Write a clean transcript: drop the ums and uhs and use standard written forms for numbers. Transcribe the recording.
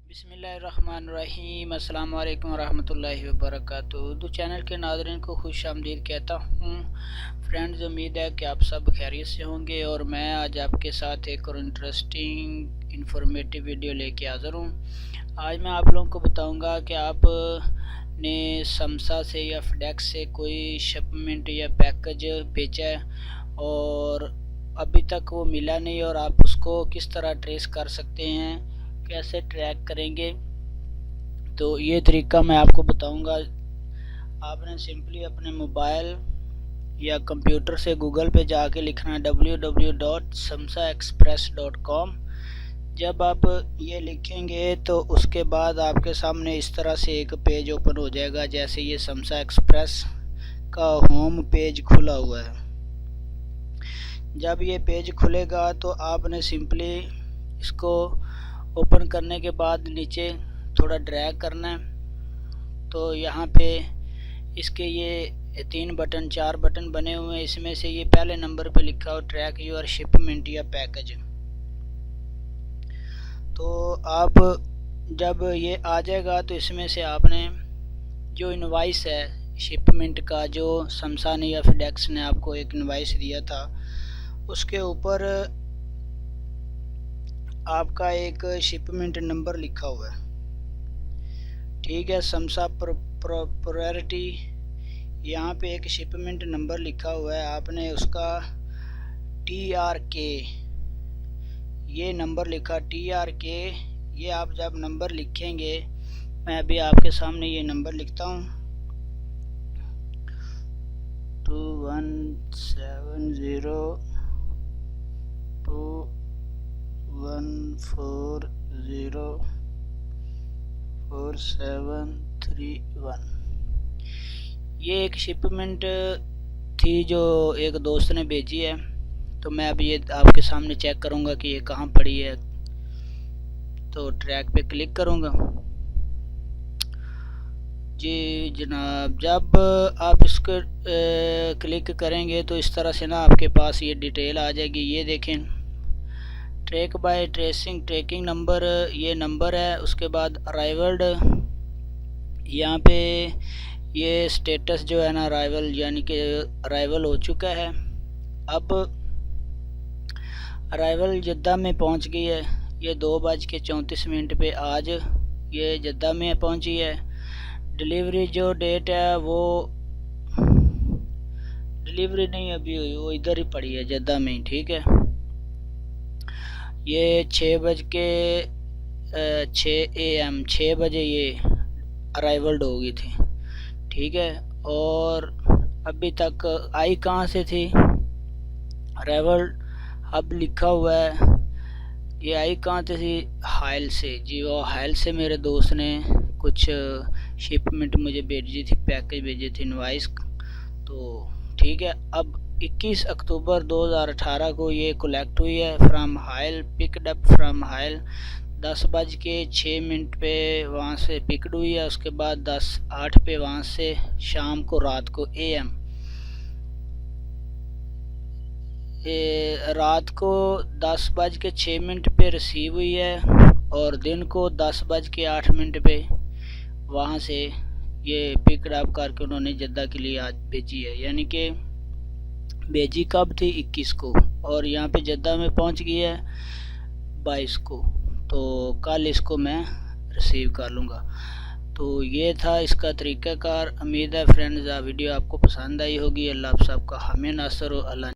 बिस्मिल्लाहिर्रहमानिर्रहीम। अस्सलाम वालेकुम रहमतुल्लाहि व बरकातुहू। तो चैनल के नाज़रीन को खुश आमदीद कहता हूँ। फ्रेंड्स, उम्मीद है कि आप सब खैरियत से होंगे और मैं आज आपके साथ एक और इंटरेस्टिंग इंफॉर्मेटिव वीडियो लेके हाज़िर हूँ। आज मैं आप लोगों को बताऊँगा कि आप ने समसा से या फेडेक्स से कोई शिपमेंट या पैकेज भेजा है और अभी तक वो मिला नहीं, और आप उसको किस तरह ट्रेस कर सकते हैं, कैसे ट्रैक करेंगे। तो ये तरीका मैं आपको बताऊंगा। आपने सिंपली अपने मोबाइल या कंप्यूटर से गूगल पे जाके लिखना है www.samsaexpress.com। जब आप ये लिखेंगे तो उसके बाद आपके सामने इस तरह से एक पेज ओपन हो जाएगा, जैसे ये समसा एक्सप्रेस का होम पेज खुला हुआ है। जब ये पेज खुलेगा तो आपने सिंपली इसको ओपन करने के बाद नीचे थोड़ा ड्रैग करना है। तो यहाँ पे इसके ये 4 बटन बने हुए हैं। इसमें से ये पहले नंबर पे लिखा हो ट्रैक योर शिपमेंट या पैकेज। तो आप जब ये आ जाएगा तो इसमें से आपने जो इनवाइस है शिपमेंट का, जो समसा ने या फेडेक्स ने आपको एक इनवाइस दिया था, उसके ऊपर आपका एक शिपमेंट नंबर लिखा हुआ है। ठीक है, समसा प्रायोरिटी, यहाँ पे एक शिपमेंट नंबर लिखा हुआ है। आपने उसका TRK ये नंबर लिखा TRK। ये आप जब नंबर लिखेंगे, मैं अभी आपके सामने ये नंबर लिखता हूँ 217021404731। ये एक शिपमेंट थी जो एक दोस्त ने भेजी है। तो मैं अभी ये आपके सामने चेक करूँगा कि ये कहाँ पड़ी है। तो ट्रैक पे क्लिक करूँगा। जी जनाब, जब आप इसको क्लिक करेंगे तो इस तरह से ना आपके पास ये डिटेल आ जाएगी। ये देखें, track bye tracing tracking number, ये नंबर है। उसके बाद अराइवल्ड, यहाँ पे ये स्टेटस जो है ना अराइवल, यानी कि अराइवल हो चुका है। अब अराइवल जद्दा में पहुंच गई है। ये 2:34 पे आज ये जद्दा में पहुंची है। डिलीवरी जो डेट है वो डिलीवरी नहीं अभी हुई, वो इधर ही पड़ी है जद्दा में ही। ठीक है, ये 6 बजे ये अराइवल्ड हो गई थी। ठीक है, और अभी तक आई कहाँ से थी? अराइवल्ड अब लिखा हुआ है, ये आई कहाँ से थी? हाइल से। जी, वो हाइल से मेरे दोस्त ने कुछ शिपमेंट मुझे भेजी थी, पैकेज भेजे थे, इनवाइस। तो ठीक है, अब 21 अक्टूबर 2018 को ये कलेक्ट हुई है फ्रॉम हाइल, पिकड अप फ्रॉम हाइल। 10:06 पे वहाँ से पिकड हुई है। उसके बाद 10:08 पे वहाँ से शाम को, रात को AM, रात को 10:06 पे रिसीव हुई है और दिन को 10:08 पे वहाँ से ये पिकड अप करके उन्होंने जद्दा के लिए आज भेजी है। यानी कि भेजी कब थी? 21 को, और यहाँ पे जद्दा में पहुँच गई है 22 को। तो कल इसको मैं रिसीव कर लूँगा। तो ये था इसका तरीक़ाकार। उम्मीद है फ्रेंड्स वीडियो आपको पसंद आई होगी। अल्लाह आप सबका हामी नासर हो। अल्लाह